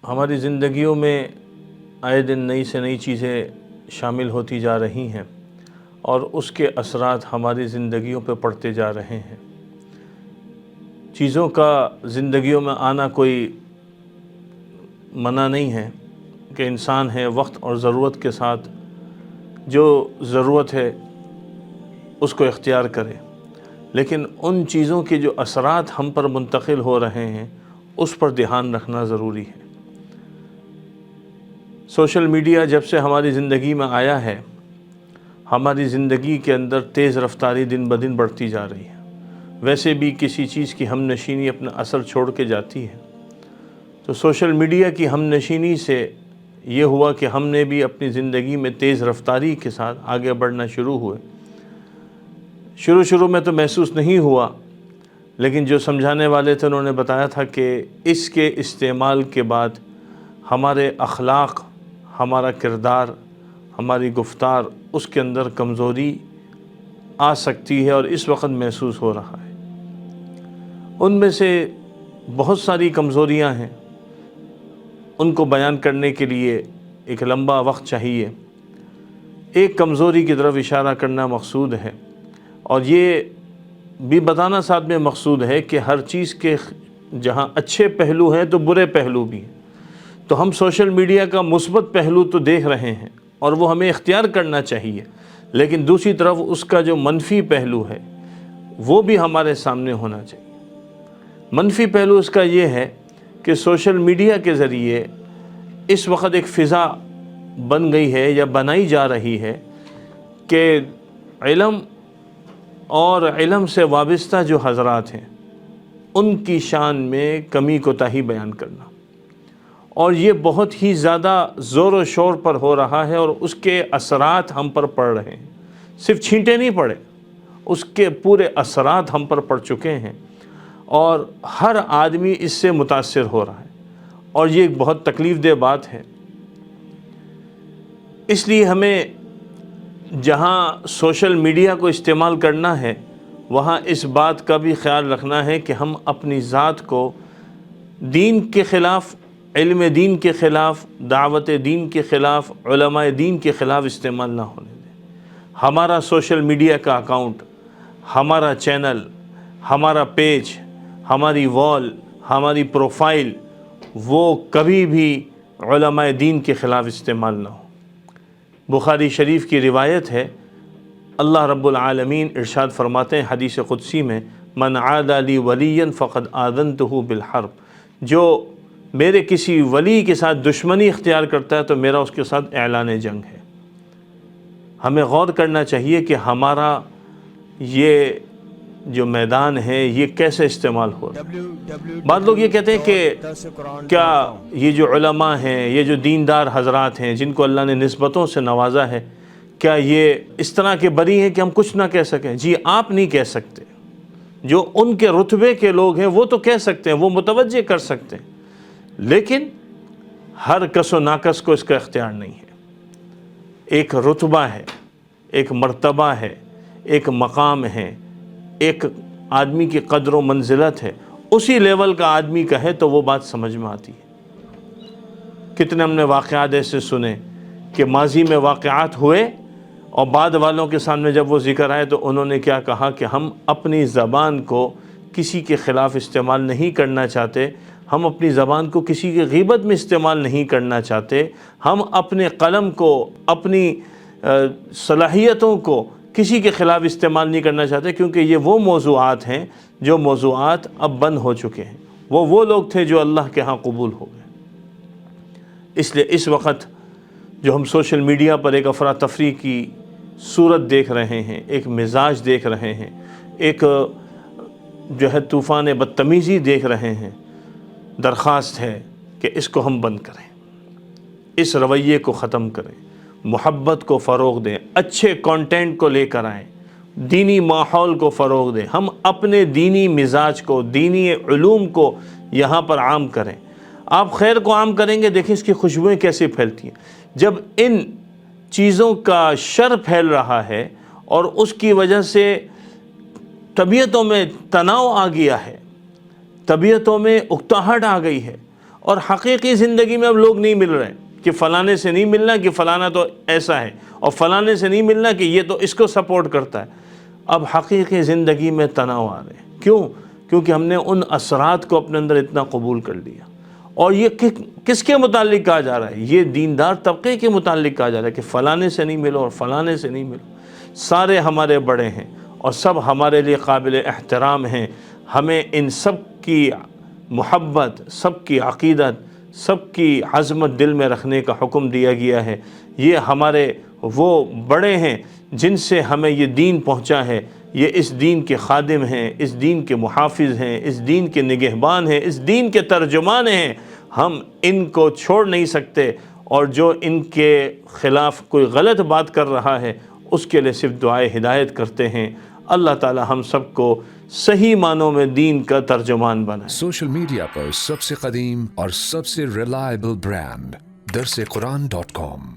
ہماری زندگیوں میں آئے دن نئی سے نئی چیزیں شامل ہوتی جا رہی ہیں اور اس کے اثرات ہماری زندگیوں پہ پڑتے جا رہے ہیں۔ چیزوں کا زندگیوں میں آنا کوئی منع نہیں ہے کہ انسان ہے وقت اور ضرورت کے ساتھ جو ضرورت ہے اس کو اختیار کرے، لیکن ان چیزوں کے جو اثرات ہم پر منتقل ہو رہے ہیں اس پر دھیان رکھنا ضروری ہے۔ سوشل میڈیا جب سے ہماری زندگی میں آیا ہے، ہماری زندگی کے اندر تیز رفتاری دن بدن بڑھتی جا رہی ہے۔ ویسے بھی کسی چیز کی ہم نشینی اپنا اثر چھوڑ کے جاتی ہے، تو سوشل میڈیا کی ہم نشینی سے یہ ہوا کہ ہم نے بھی اپنی زندگی میں تیز رفتاری کے ساتھ آگے بڑھنا شروع ہوئے۔ شروع میں تو محسوس نہیں ہوا، لیکن جو سمجھانے والے تھے انہوں نے بتایا تھا کہ اس کے استعمال کے بعد ہمارے اخلاق، ہمارا کردار، ہماری گفتار اس کے اندر کمزوری آ سکتی ہے اور اس وقت محسوس ہو رہا ہے۔ ان میں سے بہت ساری کمزوریاں ہیں، ان کو بیان کرنے کے لیے ایک لمبا وقت چاہیے۔ ایک کمزوری کی طرف اشارہ کرنا مقصود ہے، اور یہ بھی بتانا ساتھ میں مقصود ہے کہ ہر چیز کے جہاں اچھے پہلو ہیں تو برے پہلو بھی ہیں۔ تو ہم سوشل میڈیا کا مثبت پہلو تو دیکھ رہے ہیں اور وہ ہمیں اختیار کرنا چاہیے، لیکن دوسری طرف اس کا جو منفی پہلو ہے وہ بھی ہمارے سامنے ہونا چاہیے۔ منفی پہلو اس کا یہ ہے کہ سوشل میڈیا کے ذریعے اس وقت ایک فضا بن گئی ہے یا بنائی جا رہی ہے کہ علم اور علم سے وابستہ جو حضرات ہیں ان کی شان میں کمی کوتاہی بیان کرنا، اور یہ بہت ہی زیادہ زور و شور پر ہو رہا ہے، اور اس کے اثرات ہم پر پڑ رہے ہیں۔ صرف چھینٹے نہیں پڑے، اس کے پورے اثرات ہم پر پڑ چکے ہیں، اور ہر آدمی اس سے متاثر ہو رہا ہے، اور یہ ایک بہت تکلیف دہ بات ہے۔ اس لیے ہمیں جہاں سوشل میڈیا کو استعمال کرنا ہے وہاں اس بات کا بھی خیال رکھنا ہے کہ ہم اپنی ذات کو دین کے خلاف، علم دین کے خلاف، دعوت دین کے خلاف، علماء دین کے خلاف استعمال نہ ہونے دیں۔ ہمارا سوشل میڈیا کا اکاؤنٹ، ہمارا چینل، ہمارا پیج، ہماری وال، ہماری پروفائل وہ کبھی بھی علماء دین کے خلاف استعمال نہ ہو۔ بخاری شریف کی روایت ہے، اللہ رب العالمین ارشاد فرماتے ہیں حدیث قدسی میں، من عادى لي وليا فقد آذنته بالحرب، جو میرے کسی ولی کے ساتھ دشمنی اختیار کرتا ہے تو میرا اس کے ساتھ اعلان جنگ ہے۔ ہمیں غور کرنا چاہیے کہ ہمارا یہ جو میدان ہے یہ کیسے استعمال ہو رہا ہے۔ بعض لوگ یہ کہتے ہیں کہ کیا یہ جو علماء ہیں، یہ جو دیندار حضرات ہیں جن کو اللہ نے نسبتوں سے نوازا ہے، کیا یہ اس طرح کے بری ہیں کہ ہم کچھ نہ کہہ سکیں؟ جی آپ نہیں کہہ سکتے، جو ان کے رتبے کے لوگ ہیں وہ تو کہہ سکتے ہیں، وہ متوجہ کر سکتے ہیں، لیکن ہر کس و ناکس کو اس کا اختیار نہیں ہے۔ ایک رتبہ ہے، ایک مرتبہ ہے، ایک مقام ہے، ایک آدمی کی قدر و منزلت ہے، اسی لیول کا آدمی کہے تو وہ بات سمجھ میں آتی ہے۔ کتنے ہم نے واقعات ایسے سنے کہ ماضی میں واقعات ہوئے اور بعد والوں کے سامنے جب وہ ذکر آئے تو انہوں نے کیا کہا کہ ہم اپنی زبان کو کسی کے خلاف استعمال نہیں کرنا چاہتے، ہم اپنی زبان کو کسی کی غیبت میں استعمال نہیں کرنا چاہتے، ہم اپنے قلم کو، اپنی صلاحیتوں کو کسی کے خلاف استعمال نہیں کرنا چاہتے، کیونکہ یہ وہ موضوعات ہیں جو موضوعات اب بند ہو چکے ہیں۔ وہ لوگ تھے جو اللہ کے ہاں قبول ہو گئے۔ اس لیے اس وقت جو ہم سوشل میڈیا پر ایک افراتفری کی صورت دیکھ رہے ہیں، ایک مزاج دیکھ رہے ہیں، ایک جو ہے طوفان بدتمیزی دیکھ رہے ہیں، درخواست ہے کہ اس کو ہم بند کریں، اس رویے کو ختم کریں، محبت کو فروغ دیں، اچھے کانٹینٹ کو لے کر آئیں، دینی ماحول کو فروغ دیں، ہم اپنے دینی مزاج کو، دینی علوم کو یہاں پر عام کریں۔ آپ خیر کو عام کریں گے، دیکھیں اس کی خوشبوئیں کیسے پھیلتی ہیں۔ جب ان چیزوں کا شر پھیل رہا ہے اور اس کی وجہ سے طبیعتوں میں تناؤ آ گیا ہے، طبیعتوں میں اکتاہٹ آ گئی ہے، اور حقیقی زندگی میں اب لوگ نہیں مل رہے کہ فلانے سے نہیں ملنا کہ فلانا تو ایسا ہے، اور فلانے سے نہیں ملنا کہ یہ تو اس کو سپورٹ کرتا ہے۔ اب حقیقی زندگی میں تناؤ آ رہے ہیں، کیوں؟ کیونکہ ہم نے ان اثرات کو اپنے اندر اتنا قبول کر لیا۔ اور یہ کس کے متعلق کہا جا رہا ہے؟ یہ دیندار طبقے کے متعلق کہا جا رہا ہے کہ فلانے سے نہیں ملو اور فلانے سے نہیں ملو۔ سارے ہمارے بڑے ہیں اور سب ہمارے لیے قابل احترام ہیں، ہمیں ان سب کی محبت، سب کی عقیدت، سب کی عظمت دل میں رکھنے کا حکم دیا گیا ہے۔ یہ ہمارے وہ بڑے ہیں جن سے ہمیں یہ دین پہنچا ہے، یہ اس دین کے خادم ہیں، اس دین کے محافظ ہیں، اس دین کے نگہبان ہیں، اس دین کے ترجمان ہیں۔ ہم ان کو چھوڑ نہیں سکتے، اور جو ان کے خلاف کوئی غلط بات کر رہا ہے اس کے لیے صرف دعائے ہدایت کرتے ہیں۔ اللہ تعالی ہم سب کو صحیح معنوں میں دین کا ترجمان بنائے۔ سوشل میڈیا پر سب سے قدیم اور سب سے ریلائبل برانڈ درسقرآن.com